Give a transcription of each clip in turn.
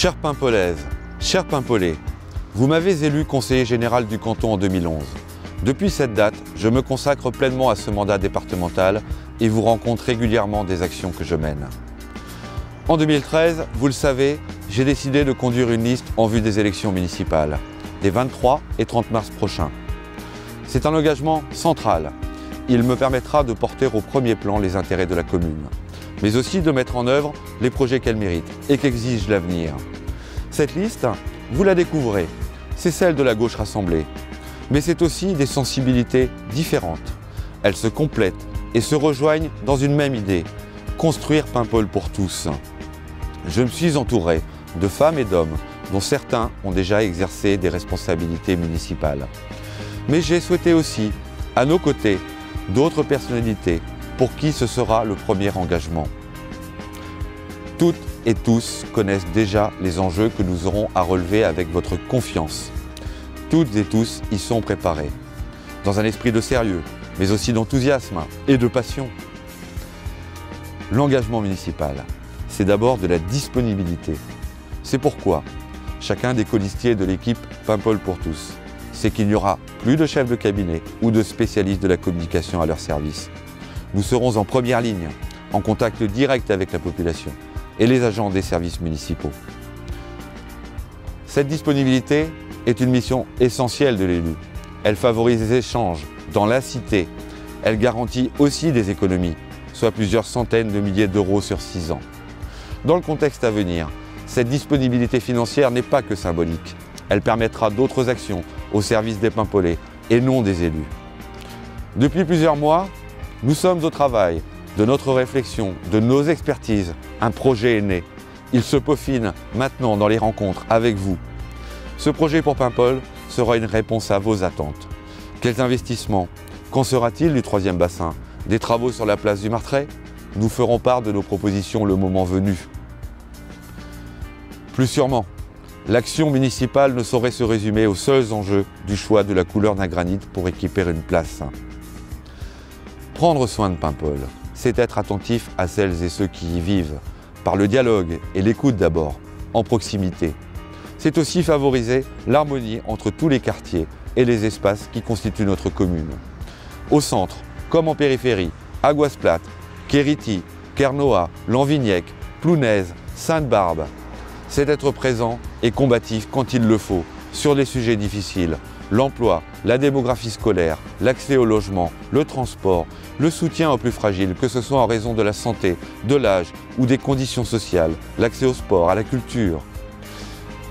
Chère Paimpolaise, cher Paimpolais, vous m'avez élu conseiller général du canton en 2011. Depuis cette date, je me consacre pleinement à ce mandat départemental et vous rends compte régulièrement des actions que je mène. En 2013, vous le savez, j'ai décidé de conduire une liste en vue des élections municipales, des 23 et 30 mars prochains. C'est un engagement central. Il me permettra de porter au premier plan les intérêts de la commune, mais aussi de mettre en œuvre les projets qu'elle mérite et qu'exige l'avenir. Cette liste, vous la découvrez, c'est celle de la gauche rassemblée, mais c'est aussi des sensibilités différentes. Elles se complètent et se rejoignent dans une même idée, construire Paimpol pour tous. Je me suis entouré de femmes et d'hommes dont certains ont déjà exercé des responsabilités municipales. Mais j'ai souhaité aussi, à nos côtés, d'autres personnalités pour qui ce sera le premier engagement. Toutes et tous connaissent déjà les enjeux que nous aurons à relever avec votre confiance. Toutes et tous y sont préparés, dans un esprit de sérieux, mais aussi d'enthousiasme et de passion. L'engagement municipal, c'est d'abord de la disponibilité. C'est pourquoi chacun des colistiers de l'équipe Paimpol pour tous sait qu'il n'y aura plus de chefs de cabinet ou de spécialistes de la communication à leur service. Nous serons en première ligne, en contact direct avec la population et les agents des services municipaux. Cette disponibilité est une mission essentielle de l'élu. Elle favorise les échanges dans la cité. Elle garantit aussi des économies, soit plusieurs centaines de milliers d'euros sur 6 ans. Dans le contexte à venir, cette disponibilité financière n'est pas que symbolique. Elle permettra d'autres actions au service des Paimpolais et non des élus. Depuis plusieurs mois, nous sommes au travail de notre réflexion, de nos expertises. Un projet est né. Il se peaufine maintenant dans les rencontres avec vous. Ce projet pour Paimpol sera une réponse à vos attentes. Quels investissements? Qu'en sera-t-il du 3e bassin? Des travaux sur la place du Martret? Nous ferons part de nos propositions le moment venu. Plus sûrement, l'action municipale ne saurait se résumer aux seuls enjeux du choix de la couleur d'un granit pour équiper une place. Prendre soin de Paimpol, c'est être attentif à celles et ceux qui y vivent, par le dialogue et l'écoute d'abord, en proximité. C'est aussi favoriser l'harmonie entre tous les quartiers et les espaces qui constituent notre commune. Au centre, comme en périphérie, Aguasplate, Quérity, Kernoa, Lanvignac, Plounaise, Sainte-Barbe. C'est être présent et combatif quand il le faut, sur les sujets difficiles, l'emploi, la démographie scolaire, l'accès au logement, le transport, le soutien aux plus fragiles, que ce soit en raison de la santé, de l'âge ou des conditions sociales, l'accès au sport, à la culture.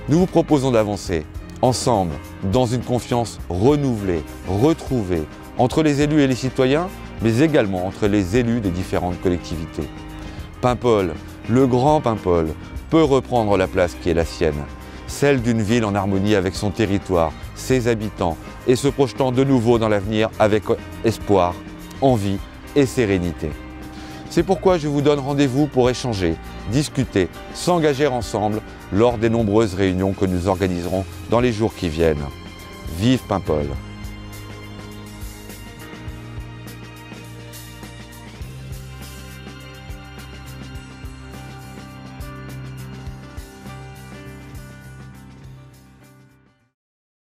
Nous vous proposons d'avancer, ensemble, dans une confiance renouvelée, retrouvée, entre les élus et les citoyens, mais également entre les élus des différentes collectivités. Paimpol, le grand Paimpol, peut reprendre la place qui est la sienne, celle d'une ville en harmonie avec son territoire, ses habitants, et se projetant de nouveau dans l'avenir avec espoir, envie et sérénité. C'est pourquoi je vous donne rendez-vous pour échanger, discuter, s'engager ensemble lors des nombreuses réunions que nous organiserons dans les jours qui viennent. Vive Paimpol!